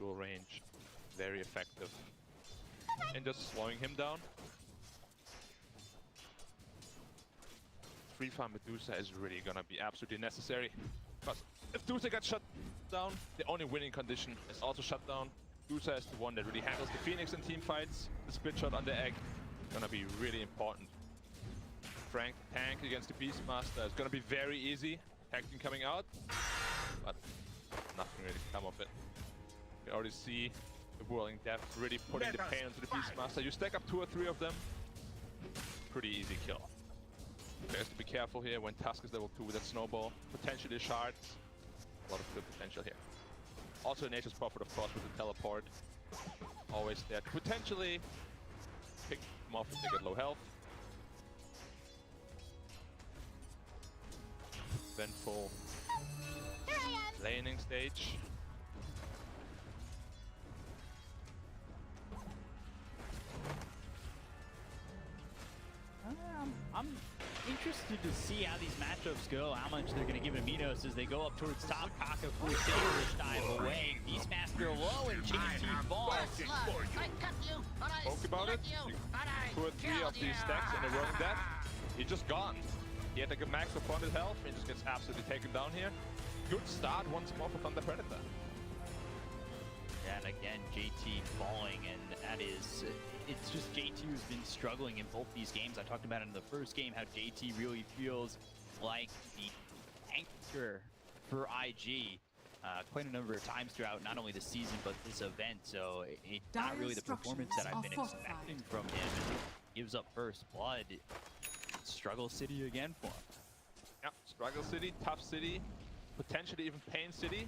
dual range, very effective. And just slowing him down. Free farm Medusa is really gonna be absolutely necessary. Because if Medusa gets shut down, the only winning condition is also shut down. Medusa is the one that really handles the Phoenix in team fights. The split shot on the egg is gonna be really important. Frank tank against the Beastmaster is gonna be very easy. Tag team coming out, but nothing really come of it. You can already see the Whirling Death really putting the pain into the Beastmaster. You stack up 2 or 3 of them, pretty easy kill. You have to be careful here when Tusk is level 2 with that snowball. Potentially shards. A lot of good potential here. Also Nature's Prophet, of course, with the teleport. Always there to potentially pick them off if they get low health. Vengeful laning stage. I'm interested to see how these matchups go, how much they're going to give MoOz as they go up towards top. Kaka fully Leostyle away. Beastmaster low and JT falls. Spoke about it. 2 or 3 of these stacks in a Whirling Death. He's just gone. He had like a max of 400 health and just gets absolutely taken down here. Good start once more for Thunder Predator. Yeah, and again, JT falling, and that is, it's just JT who's been struggling in both these games. I talked about it in the first game, how JT really feels like the anchor for IG quite a number of times throughout not only the season, but this event. So it's not really the performance that I've been expecting from him. Gives up first blood. Struggle City again for him. Yeah, Struggle City, tough city, potentially even Pain City.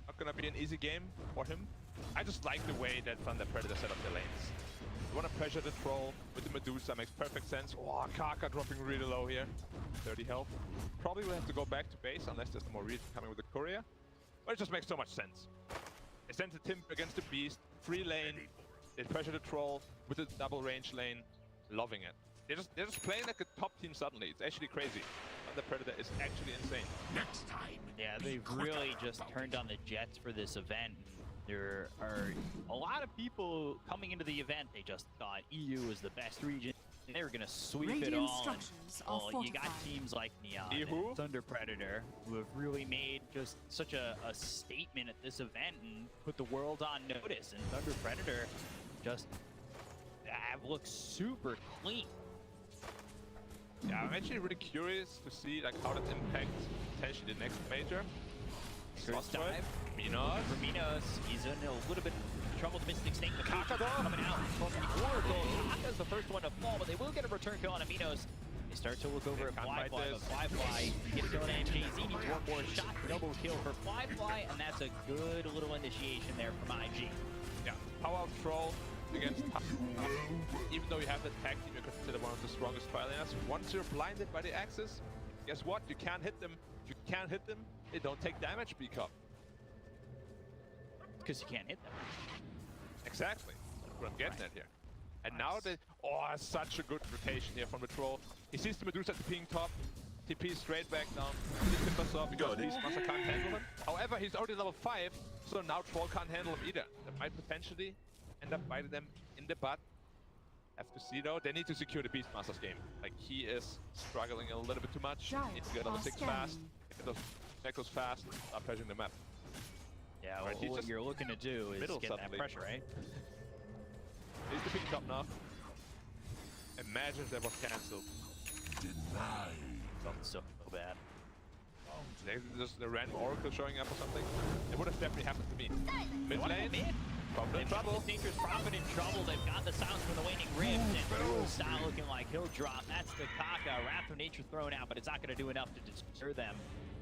Not gonna be an easy game for him. I just like the way that Thunder Predator set up their lanes. You wanna pressure the troll with the Medusa, makes perfect sense. Oh, Kaka dropping really low here. 30 health. Probably will have to go back to base unless there's more reason coming with the courier. But it just makes so much sense. They sent the Timp against the Beast, free lane. They pressure the troll with the double range lane. Loving it. They're just playing like a top team suddenly. It's actually crazy. And the Predator is actually insane. Next time. Yeah, they've really just turned on the Jets for this event. There are a lot of people coming into the event. They just thought EU was the best region. They were going to sweep it all. And, you got teams like Neon and Thunder Predator who have really made just such a statement at this event and put the world on notice. And Thunder Predator just looks super clean. Yeah, I'm actually really curious to see like how that impacts potentially the next major. First dive. MoOz. For MoOz, he's in a little bit of trouble with Mystic Snake. The Kaka coming out from the Oracle. Kaka's the first one to fall, but they will get a return kill on MoOz. They start to look over at flyfly, but flyfly gets going to MJZ. Needs one more shot. Double kill for flyfly, and that's a good little initiation there from IG. Yeah, power up troll against even though you have the tag team, you're considered one of the strongest tri-laners. Once you're blinded by the axis, guess what? You can't hit them. If you can't hit them, they don't take damage, B-Cup. Because you can't hit them. Exactly. That's what I'm getting at here. And now they... Oh, such a good rotation here from the troll. He sees the Medusa at the ping top. TP straight back down. He tippers off because Beastmaster can't handle him. However, he's already level 5, so now troll can't handle him either. That might potentially end up biting them in the butt. Have to see though, they need to secure the Beastmaster's game. Like, he is struggling a little bit too much. Needs to get level 6 fast, get those cycles fast, start pressuring the map. Yeah, well, right, what you're looking to do is get that pressure, right? He's the ping top now. Imagine if that was cancelled. Denied. Something so bad. Just the random Oracle showing up or something. It would have definitely happened to me. Mid lane. They've trouble. Nature's Prophet in trouble. They've got the sounds from the Waning Rift, and Leostyle looking like he'll drop. That's the Kaka. Wrath of Nature thrown out, but it's not going to do enough to deter them.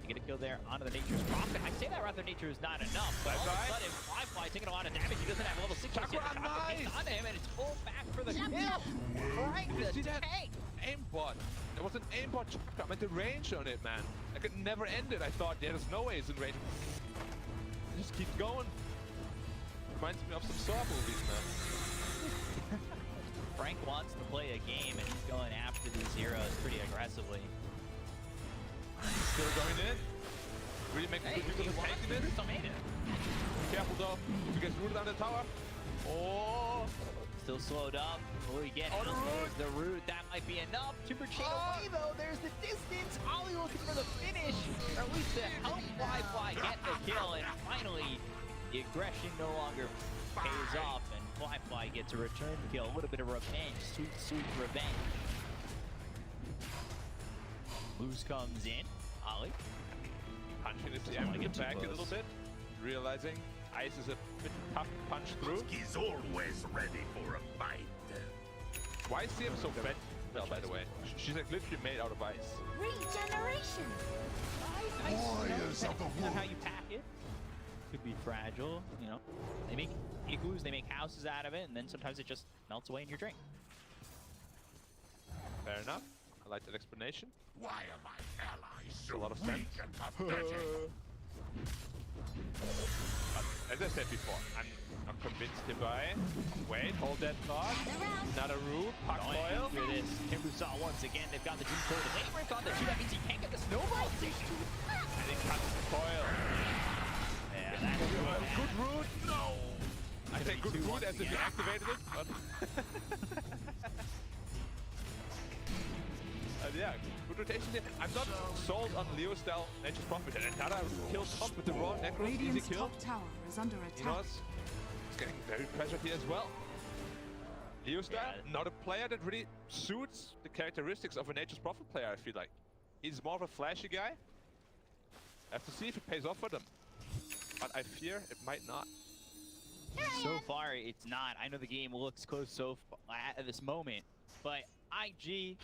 You get a kill there onto the Nature's Prophet. I say that Wrath of Nature is not enough, but all of a sudden, flyfly taking a lot of damage. He doesn't have level 6 yet. Nice. Onto him, and it's full back for the kill. Right, the tank. Aimbot. There was an aimbot chakra. I meant the range on it, man. Like, it never ended. I thought, yeah, there's no way it's in range. Just keep going. Reminds me of some Saw movies, man. Frank wants to play a game, and he's going after these heroes pretty aggressively. Still going in. Really making good use of the tank in it. Still made it. Careful though. If he gets rooted on the tower. Oh! Still slowed up. Will he get Oh, the root. the root? That might be enough. Timber chain away though. There's the distance. Ollie looking for the finish, or at least to help flyfly get the kill. And finally, the aggression no longer pays off, and flyfly gets a return kill. A little bit of revenge, sweet, sweet revenge. MoOz comes in. Ollie. Punching his TM to get back a little bit. Realizing ice is a bit tough to punch through. He's always ready for a fight. Why is TM so bad? Well, by the way, she's like literally made out of ice. Regeneration. Warriors of the Depending on how wood. you pack it. Could be fragile, you know. They make igloos, they make houses out of it, and then sometimes it just melts away in your drink. Fair enough. I like that explanation. Why are my allies so A lot of weak sense. and pathetic? But as I said before, I'm not convinced to buy. Wait, hold that thought. Not a root. Puck foil. Hear this. Timber saw once again. They've got the Doom Sword. The Wave Break on the two. That means he can't get the snowball. And it cuts the foil. Yeah, that's Good root. No. I say be good two root once as if you again. activated it, but. Yeah, good rotation there. I'm not sold on Leostyle Nature's Prophet. And DotA kills top with the raw necro. Easy Radiant's kill. top tower is under You know, attack. it's getting very pressured here as well. Leostyle, Yeah. not a player that really suits the characteristics of a Nature's Prophet player, I feel like. He's more of a flashy guy. I have to see if it pays off for them. But I fear it might not. So far, it's not. I know the game looks close at this moment, but IG,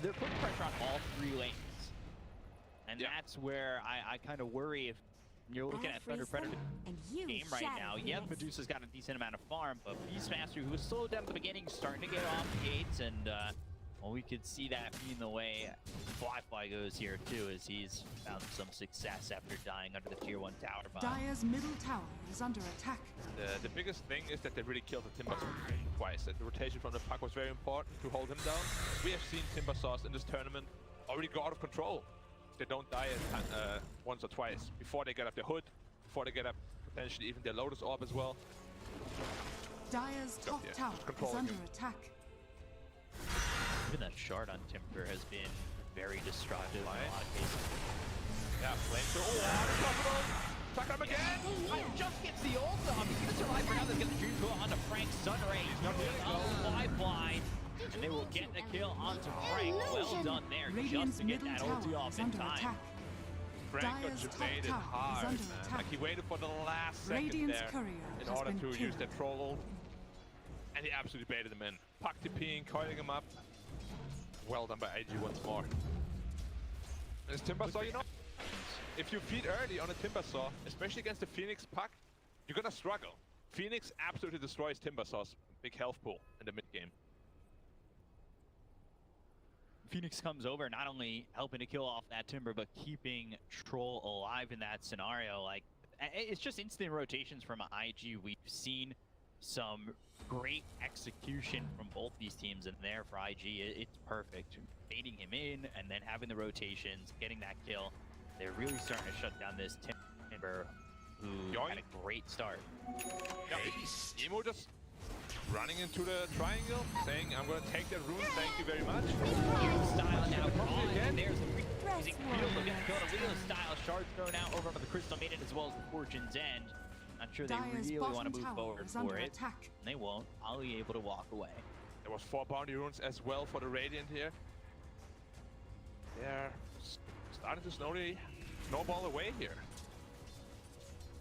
they're putting pressure on all three lanes. And Yeah. that's where I kind of worry if you're looking at Thunder Predator And you game right now. Yeah, Medusa's got a decent amount of farm, but Beastmaster, who was slowed down at the beginning, starting to get off the gates, and well, we could see that being the way flyfly goes here too, as he's found some success after dying under the tier 1 tower bomb. Dire's middle tower is under attack. The biggest thing is that they really killed the Timber twice. That the rotation from the puck was very important to hold him down. We have seen Timber Sauce in this tournament already go out of control. They don't die once or twice before they get up their hood, before they get up potentially even their Lotus Orb as well. Dire's top yeah, tower just is controlling under him. attack. Even that shard on Timber has been very destructive in a Right. lot of cases. Yeah, flamethrower. Oh, unstoppable! Tuck him again! Just gets the ult off. He's gonna survive for now. They're gonna dream on to Frank Sunray. He's not going really on fly, and they will get the kill onto Frank. Well done there, Radiant's just to get middle that tower ulti off is in under time. attack. Frank got Dire's top debated tower is hard, under man. attack. Like he waited for the last second Radiant's there courier in has order been to use killed. that troll ult. And he absolutely baited him in. Puck TPing, coiling him up. Well done by IG once more. As Timbersaw, you know, if you feed early on a Timbersaw, especially against the Phoenix puck, you're gonna struggle. Phoenix absolutely destroys Timbersaw's big health pool in the mid game. Phoenix comes over, not only helping to kill off that Timber, but keeping Troll alive in that scenario. Like, it's just instant rotations from IG. We've seen some great execution from both these teams, and there for IG, it's perfect. Baiting him in, and then having the rotations, getting that kill. They're really starting to shut down this Timber, who had a great start. Yeah, Emo just running into the triangle, saying, I'm gonna take that rune, thank you very much. Leostyle now gone, again. and there's the freezing field looking to kill the Leostyle. Shards thrown out over onto the Crystal Maiden as well as the Fortune's End. Not sure they Dire's really want to bottom move tower forward is under for it. attack. And they won't. Ollie able to walk away. There was 4 bounty runes as well for the Radiant here. They're starting to slowly snowball away here.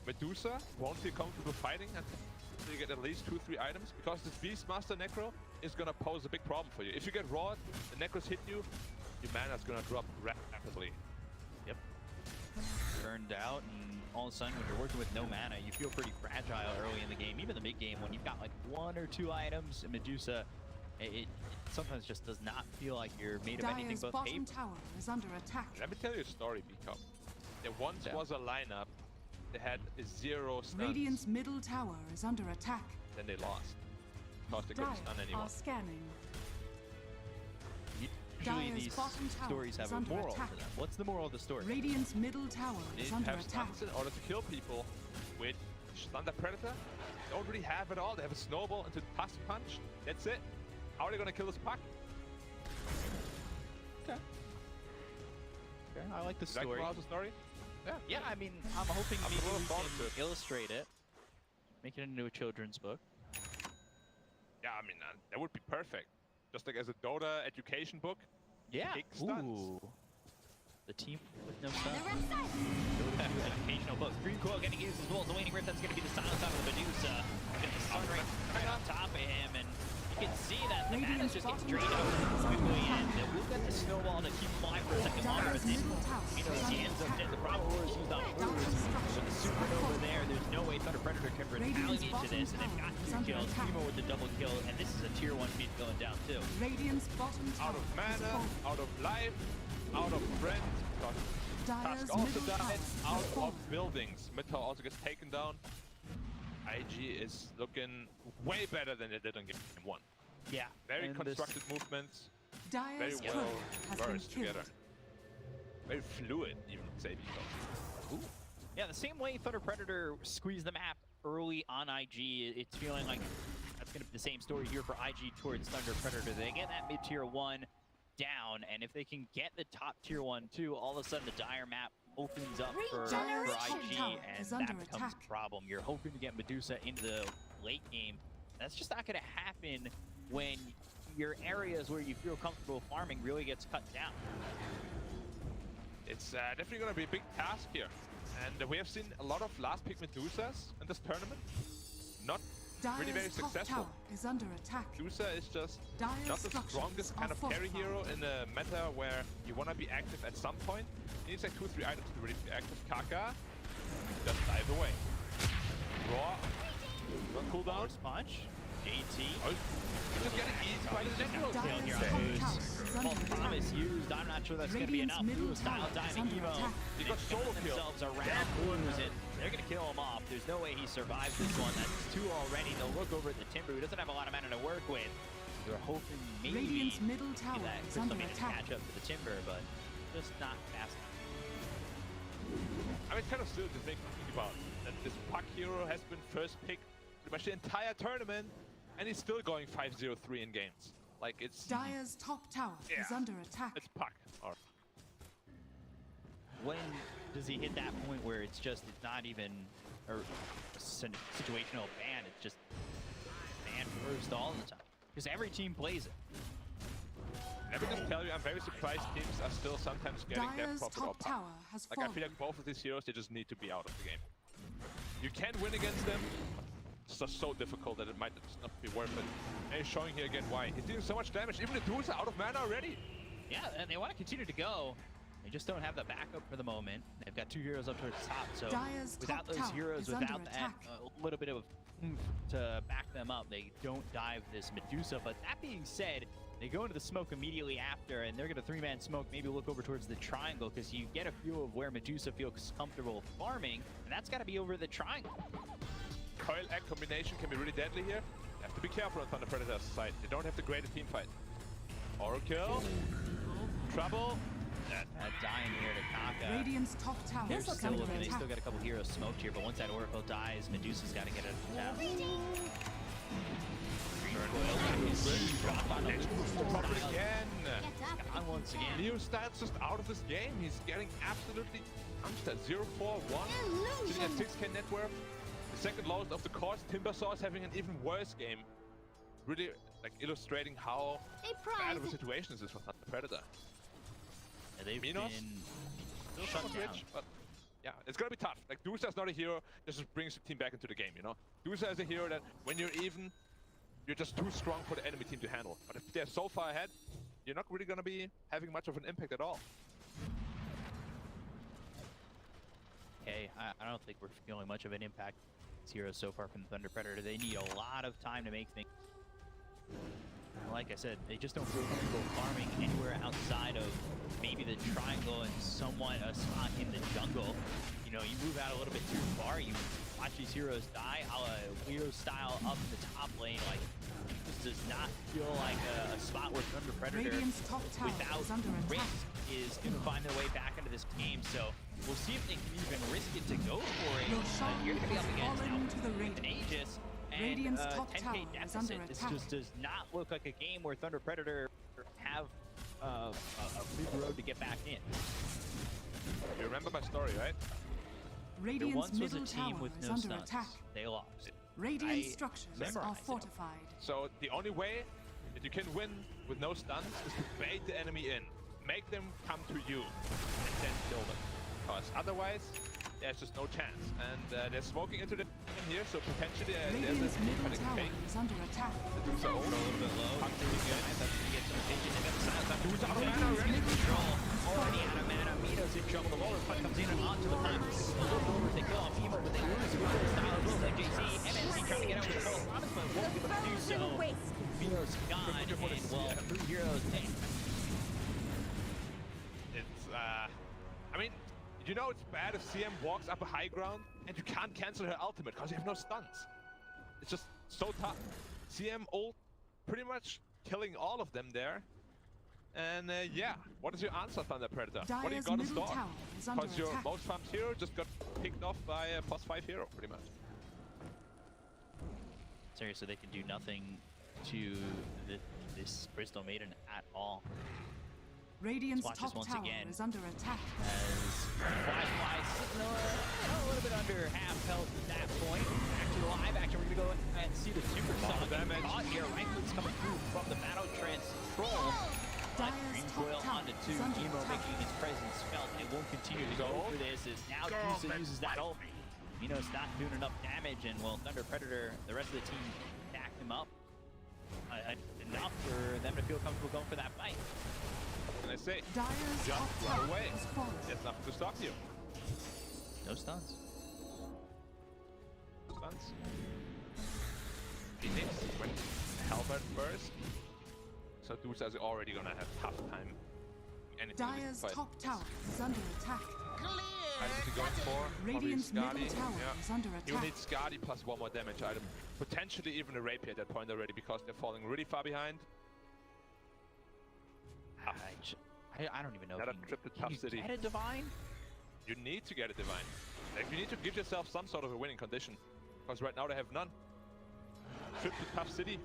Medusa won't feel comfortable fighting until you get at least 2-3 items, because this Beastmaster Necro is gonna pose a big problem for you. If you get raw, the Necros hit you, your mana's gonna drop rapidly. Yep. Turned out, and all of a sudden when you're working with no mana, you feel pretty fragile early in the game. Even the mid game, when you've got like 1 or 2 items, Medusa, it sometimes just does not feel like you're made of anything Dire's but bottom paper. tower is under attack. Let me tell you a story, Become. There once Yeah. was a lineup that had 0 stuns, Radiant's middle tower is under attack. then they lost. Because they Dire couldn't stun anyone. are scanning. Usually Dire's these bottom tower stories have is a under moral attack. to them. What's the moral of the story? Radiant's middle tower They is need under to have attack. stuns in order to kill people with punch. Thunder Predator don't really have it all. They have a snowball into Tusk Punch. That's it. How are they gonna kill this puck? Okay. Okay, I like the You like story. the story? Yeah. Yeah, I mean, I'm hoping I'm maybe looking we forward to can it. illustrate it, make it into a children's book. Yeah, I mean, that would be perfect. Just like as a DotA education book. Yeah. Big stunts. Ooh. The team with no The sun. rest side. Educational book. Green Coil getting used as well as the Waning Rift. That's going to be the silence out of the Medusa. Get the sun right on top of him, and you can see that the mana just gets drained out quickly, and we'll get the snowball to keep flying for a second longer. Dire's middle tower You know, is he under ends up attack. getting the proper orders used on MoOz. With the supernova there, there's no way Thunder Predator can retaliate into this, and they've got two kills. Primo with the double kill, and this is a tier 1 feed going down too. Radiant's bottom Out tower of is mana, falling. out of life, out of friends. Dire's Tusk also middle tower died, is out of falling. buildings. Mid tower also gets taken down. IG is looking way better than they did in game 1. Yeah. Very and constructed movements, very Dire's well turret has been versed killed. together. Very fluid, even say so. Yeah, the same way Thunder Predator squeezed the map early on IG, it's feeling like that's going to be the same story here for IG towards Thunder Predator. They get that mid-tier 1 down, and if they can get the top tier 1 too, all of a sudden the dire map opens up for Regeneration IG, tower and is that under becomes attack. a problem. You're hoping to get Medusa into the late game. That's just not going to happen when your areas where you feel comfortable farming really gets cut down. It's definitely going to be a big task here. And we have seen a lot of last pick Medusas in this tournament. Not really very Dire's top successful. tower is under attack. Medusa is just Dire's not the structures strongest kind are of carry fortified. hero in a meta where you want to be active at some point. He needs like 2-3 items to really be active. Kaka just dive away. Raw. Run cooldown. Punch. AT. Oh, he's just getting eaten by the network. Tail Dire's here top on tower MoOz. is False under attack. promise used. I'm not sure that's going to be Radiant's enough. middle Leostyle tower is diving under Evo. attack. He got solo kill. themselves around MoOz, and they're going to kill him off. There's no way he survives this one. That's 2 already. They'll look over at the Timber, who doesn't have a lot of mana to work with. You're hoping maybe Radiant's middle tower that is Crystal under Maiden attack. catch up to the Timber, but just not fast. I mean, it's kind of silly to think about that this puck hero has been first picked pretty much the entire tournament, and he's still going 5-0-3 in games. Like, it's Dire's top tower is Yeah. under attack. it's puck. Or When does he hit that point where it's not even a situational ban, it's just ban first all the time? Because every team plays it. let me just tell you, I'm very surprised teams are still sometimes getting that Dire's profit or top puck. tower has Like, I fallen. feel like both of these heroes, they just need to be out of the game. You can win against them. It's just so difficult that it might just not be worth it. And he's showing here again why. He's doing so much damage. Even the dudes are out of mana already. Yeah, and they want to continue to go. They just don't have the backup for the moment. They've got 2 heroes up towards the top, so Dire's without top those tower heroes, is under without that attack. little bit of oomph to back them up, they don't dive this Medusa. But that being said, they go into the smoke immediately after, and they're going to 3-man smoke, maybe look over towards the triangle, because you get a feel of where Medusa feels comfortable farming, and that's got to be over the triangle. Coil egg combination can be really deadly here. You have to be careful on Thunder Predator's side. They don't have the greatest team fight. Oro kill. Trouble. Dying here to Kaka. Radiant's top tower They're is still under looking, they attack. still got a couple heroes smoked here, but once that Oracle dies, Medusa's got to get it down. Drop on the Trouble again. Get up. on once again. Leostyle's just out of this game. He's getting absolutely punched at 0-4-1. Sitting at Illusion. 6k net worth. The second lowest of the course. Timbersaw is having an even worse game. Really like illustrating how A bad of a prize. situation this is for Thunder Predator. Yeah, they've MoOz? been Still shut somewhat down. rich, but yeah, it's gonna be tough. Like, Dusa's not a hero that just brings the team back into the game, you know? Dusa is a hero that when you're even, you're just too strong for the enemy team to handle. But if they're so far ahead, you're not really gonna be having much of an impact at all. Okay, I don't think we're feeling much of an impact. Heroes so far from the Thunder Predator. They need a lot of time to make things. Like I said, they just don't feel comfortable farming anywhere outside of maybe the triangle and somewhat a spot in the jungle. You know, you move out a little bit too far, you watch these heroes die, a la Leostyle up in the top lane. Like, this does not feel like a spot where Thunder Predator, Radiant's top tower without is under attack. risk, is going to find their way back into this game. So we'll see if they can even risk it to go for it. Your But shot you're going to be up has against fallen now to the with an Radiant. Aegis and Radiant's top 10k tower is deficit. under This attack. just does not look like a game where Thunder Predator have a big road to get back in. You remember my story, right? There Radiant's once was a middle team tower with is no under stunts. attack. They lost. Radiant I structures memorized are it. fortified. So the only way that you can win with no stuns is to bait the enemy in. Make them come to you and then kill them. Because otherwise, there's just no chance. And they're smoking into the in here, so potentially there's Radiant's a middle panic tower fake. is under attack. The dudes are A old. little bit low. Hunt really good. That's when you get some attention and then silence. That dude's out of mana Radiant's already. middle Control. tower is Already out of mana. Mino's in trouble. The roller puck comes in and onto the puck. They kill off Emo, but they lose with Leostyle as well as JC. MNC trying to get out with the false promise, but won't be able to do so. Mino's gone, and well, 3 heroes dead. It's, I mean, you know it's bad if CM walks up a high ground and you can't cancel her ultimate because you have no stuns. It's just so tough. CM ult pretty much killing all of them there. And yeah, what is your answer, Thunder Predator? What do you Dire's got to middle start? tower is under Because your attack. most farmed hero just got picked off by a +5 hero, pretty much. Seriously, they can do nothing to this Bristol Maiden at all. Radiant's Watch this top once tower again. is under attack. As flyfly sitting a little bit under half health at that point. Back to the live action. We're gonna go and see the super Lot of sonic damage. caught here. Rifles coming through from the battle trance control. Dire's Green top Coil tower onto is 2. under Emo attack. making his presence felt. It won't continue to go for this as now Dusa uses that ult. Mino's not doing enough damage, and well, Thunder Predator, the rest of the team backed him up enough for them to feel comfortable going for that fight. And I say, Dire's just top run tower away. is fallen. There's nothing to stop you. No stuns. Stuns. Phoenix went Halberd first. So Dusa is already gonna have tough time. Anything in this Dire's fight. top tower is under attack. Items to go for. Radiant's probably middle Skadi. tower Yeah. is under You'll attack. need Skadi plus 1 more damage item. Potentially even a Rapier at that point already because they're falling really far behind. I don't even know. Another If trip to can Tough you City. get a divine? You need to get a Divine. Like, you need to give yourself some sort of a winning condition. Because right now they have none. Trip to Tough City.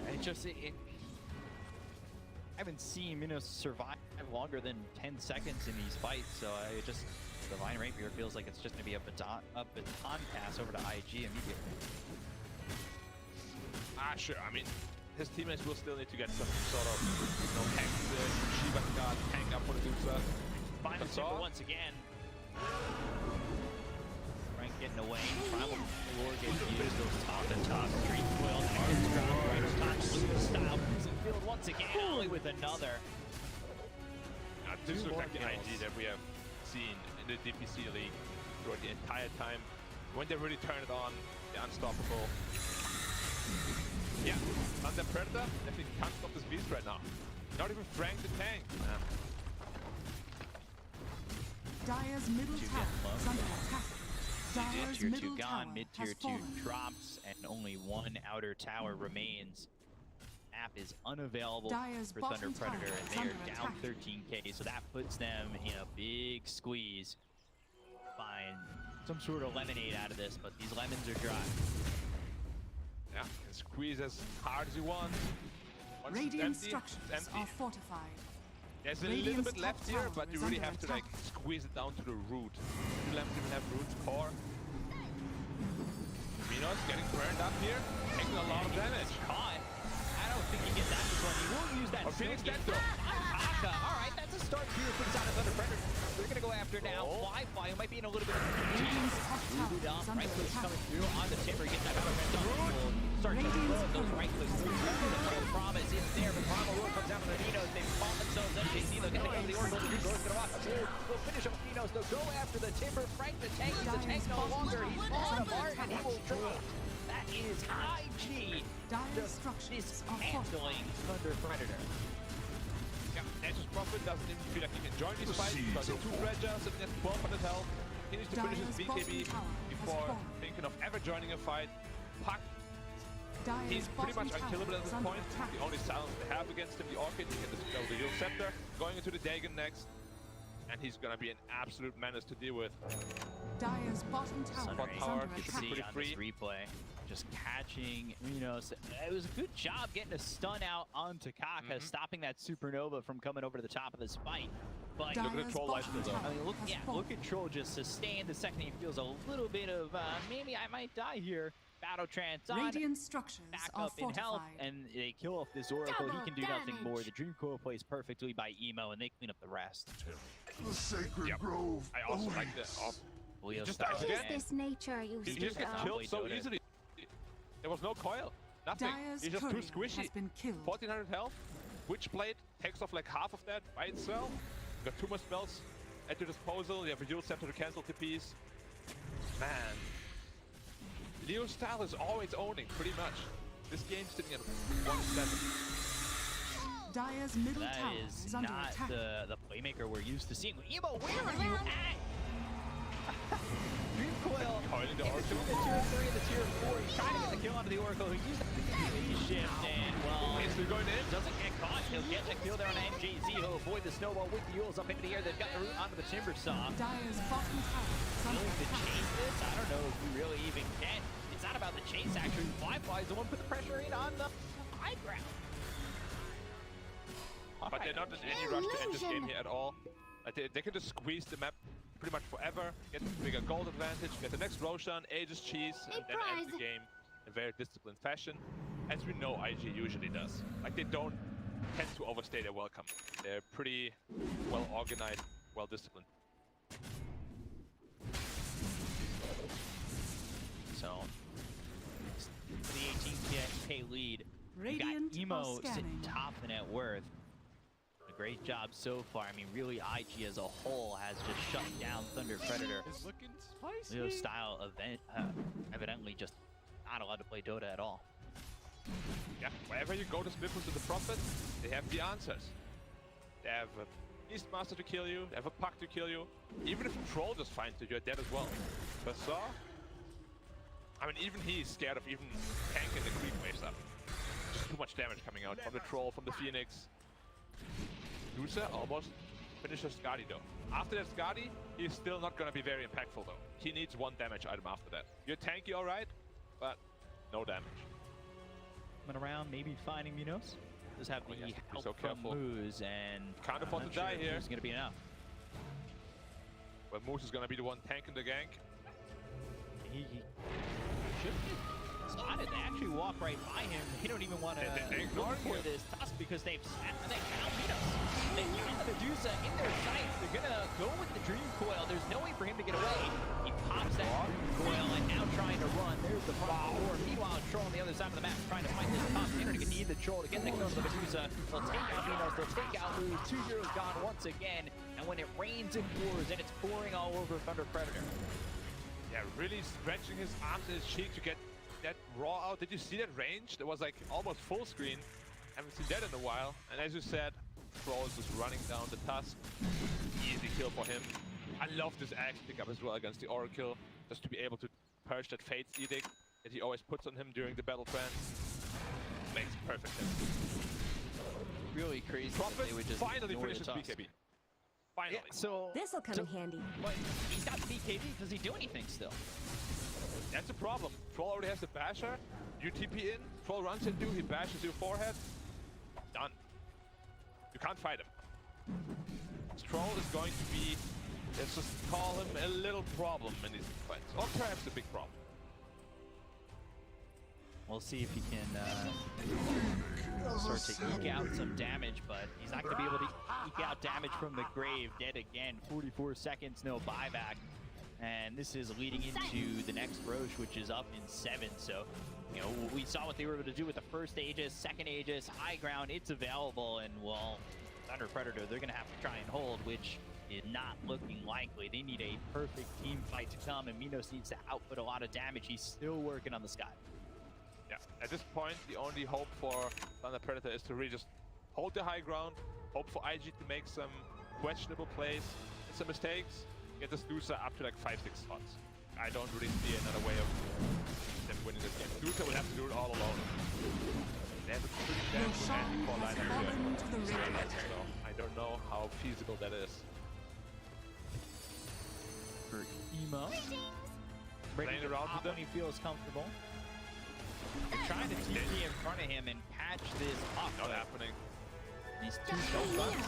I haven't seen Minos survive longer than 10 seconds in these fights, so I just Divine Rapier feels like it's just gonna be a baton pass over to IG immediately. Ah, sure. I mean, his teammates will still need to get some sort of, you know, hack Shiva card, tank up for the Dusa. Find the That's all. super once again. Frank getting away. Primal Lord getting used. Those top to top. Street Coil. That gets dropped. Right top. Leostyle. Cruising field once again. Only with another. This Two looks more like the IG kills. that we have seen in the DPC League throughout the entire time. When they really turn it on, they're unstoppable. Yeah, Thunder Predator definitely can't stop this beast right now. Not even Frank the tank. Dire's middle Two tower getting low. is under attack. Dire's Tier 2 middle tower gone. Mid tier has 2 fallen. drops, and only one outer tower remains. Map is unavailable Dire's for Thunder bottom tower Predator, and is they are under down attack. 13k, so that puts them in a big squeeze. Find some sort of lemonade out of this, but these lemons are dry. Yeah, can squeeze as hard as you want. Once it's Radiant empty, structures it's empty. are fortified. There's a little Radiant's bit left top here, tower but you is really under have to like attack. squeeze it down to the root. You don't even have roots core. Minos getting burned up here, taking a lot of damage. Caught. I don't think he gets that this one. He will use that. Oh, Phoenix Stinky. dead though. Kaka. All right, that's a start here for the side of Thunder Predator. They're gonna go after now. Flyfly, who might be in a little bit of Radiant's top tower booted up. is under Right clicks attack. coming through on the timber. Gets that battle red done. Will start to Radiant's explode those turret right clicks has through. been The promise is there, but Primal Lord comes down on the Minos. They fought themselves up. JC, they'll get the end of the Oracle. The Green Lord's gonna walk through. They'll finish up Minos. They'll go after the timber. Frank the tank is the tank no longer. He's falling apart and he will drop. That is IG. Dire's structures are Dismantling fortified. Thunder Predator. Yeah, Nature's Prophet doesn't even feel like he can join these The fights because seeds he's too of fragile, sitting at 1200 health. He needs to finish his Dire's BKB bottom tower has before fallen. thinking of ever joining a fight. Puck, Dire's he's pretty bottom much tower unkillable at is this under point. attack. The only silence they have against him, the Orchid, he can dispel the Heal Scepter. Going into the Dagon next, and he's gonna be an absolute menace to deal with. Dire's bottom tower Sunray, is power under you can gets attack. see pretty on free. this replay, just catching Minos. It was a good job getting a stun out onto Kaka, stopping that supernova from coming over to the top of this fight. But Look at the Dire's troll life bottom though. tower I mean, look, has yeah, fallen. look at Troll just sustain the second he feels a little bit of maybe I might die here. Battle trance on, Radiant structures back are up in health, fortified. and they kill off this Oracle. He Double can do nothing more. damage. The Dream Coil plays perfectly by Emo, and they clean up the rest. The sacred Yep. grove. I also like the Leo just starts dies What is again. this nature you He speak just gets of? killed so Dota. easily. There was no coil. Nothing. Dire's He's just too courier squishy. has been killed. 1400 health. Witchblade takes off like half of that by itself. Got 2 more spells at your disposal. You have a Yule Scepter to cancel TPs. Man. Leostyle is always owning, pretty much. This game's sitting at 1-7. Dire's middle That tower is is under not attack. the playmaker we're used to seeing. Emo, where are you at? Dream Coil. Coiling the In Oracle. between the tier 3 and the tier 4. He's trying to get the kill onto the Oracle. He used the phase shift, and well, Is he going in? doesn't get caught. He'll get the kill there on MJZ. He'll avoid the snowball with the Yules up into the air. They've got the root onto the Timber Saw. Dire's bottom tower is under Willing to attack. chase this? I don't know if we really even can. It's not about the chase, actually. Flyfly is the one put the pressure in on the high ground. But they're not in any rush to end this game here at all. Like they can just squeeze the map pretty much forever, get the bigger gold advantage, get the next Roshan, Aegis cheese, and then end the game in very disciplined fashion, as we know IG usually does. Like they don't tend to overstay their welcome. They're pretty well organized, well disciplined. So, for the 18k lead, Radiant you got are Emo sitting scanning. top the net worth. A great job so far. I mean, really, IG as a whole has just shut down Thunder Predator. It's looking spicy. Leostyle evidently just not allowed to play Dota at all. Yeah, wherever you go to split into the Prophet, they have the answers. They have a Beastmaster to kill you, they have a Puck to kill you. Even if a Troll just finds you, you're dead as well. Bazaar? I mean, even he's scared of even tanking the creep waves up. Just too much damage coming out from the Troll, from the Phoenix. Dusa almost finishes Skadi though. After that Skadi, he's still not gonna be very impactful though. He needs 1 damage item after that. You're tanky alright, but no damage. Coming around, maybe finding Minos. Does have Oh, the he has to be help so from careful. MoOz, and Can't afford I'm to not die sure here. It's going to be enough. Well, MoOz is gonna be the one tanking the gank. He should get spotted. They actually walk right by him. They don't even want to They look ignoring for him. this Tusk because they found Minos. They found the Medusa in their sights. They're going to go with the Dream Coil. There's no way for him to get away. He pops that Dream Coil and now trying to run. There's the front door. Meanwhile, Troll on the other side of the map trying to find this Tusk. They're going to need the Troll to get the kill to the Medusa. They'll take out Minos. They'll take out Luz. 2 heroes gone once again. And when it rains, it pours. And it's pouring all over Thunder Predator. Yeah, really stretching his arms and his cheek to get that raw out. Did you see that range? That was like almost full screen. Haven't seen that in a while. And as you said, Troll is just running down the Tusk. Easy kill for him. I love this axe pickup as well against the Oracle. Just to be able to purge that Fate's Edict that he always puts on him during the battle trance. Makes perfect sense. Really crazy. that Prophet they would just finally ignore the finishes Tusk. BKB. Finally. Yeah, so This'll come in handy. but he's got BKB. Does he do anything still? That's a problem. Troll already has the basher. You TP in, Troll runs into you, he bashes your forehead. Done. You can't fight him. Troll is going to be, let's just call him a little problem in these fights. Or perhaps a big problem. We'll see if he can start to eke out some damage, but he's not going to be able to eke out damage from the grave. Dead again, 44 seconds, no buyback. And this is leading into the next Roche, which is up in 7. So, you know, we saw what they were able to do with the first Aegis, second Aegis, high ground, it's available. And, well, Thunder Predator, they're going to have to try and hold, which is not looking likely. They need a perfect team fight to come, and Minos needs to output a lot of damage. He's still working on the sky. Yeah, at this point, the only hope for Thunder Predator is to really just hold the high ground, hope for IG to make some questionable plays and some mistakes, get this Dusa up to like 5-6 spots. I don't really see another way of them winning this game. Dusa will have to do it all alone. They have a pretty damn good Roshan anti-core has lineup fallen here. to the Radiant. So I don't know how feasible that is. for Emo. Playing around with when he feels comfortable. They're trying to TP in front of him and patch this up. Not happening. These two so fun.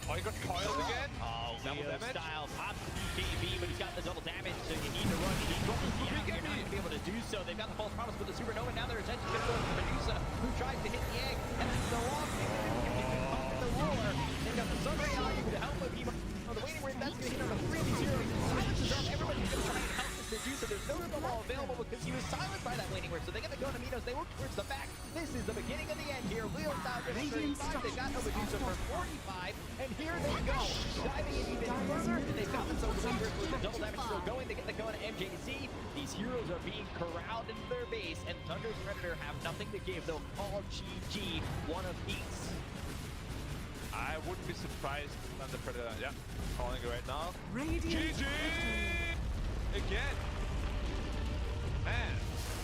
Oh, he got coiled again. Oh, Double damage. Leostyle pops the BKB, but he's got the double damage, so you need to run. You need to run. You're not going to be able to do so. They've got the false promise with the supernova. Now their attention gets going to Medusa, who tries to hit the egg, and that's the wrong thing to do. You can pump the roller. They've got the Sunray Eye to help him. On the waiting room, that's going to hit on a 3v0. Silences up. Everybody's going to try and help this Medusa. There's no ripple ball available because he was silenced by that waiting room. So they get the go to Minos. They work towards the back. This is the beginning of the end here. Leostyle for 35. They got no Medusa for 45. And here they go. Diving in even further. They've got the Soul Weavers with the double damage still going. They get the go to MJC. These heroes are being corralled into their base. And Thunder's Predator have nothing to give. They'll call GG one of these. I wouldn't be surprised on the Predator. Yeah, calling it right now. Radiant GG! Again. Man,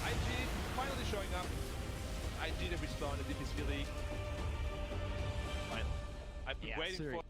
IG finally showing up. IG that we saw in the DPC League. Finally. I've been waiting for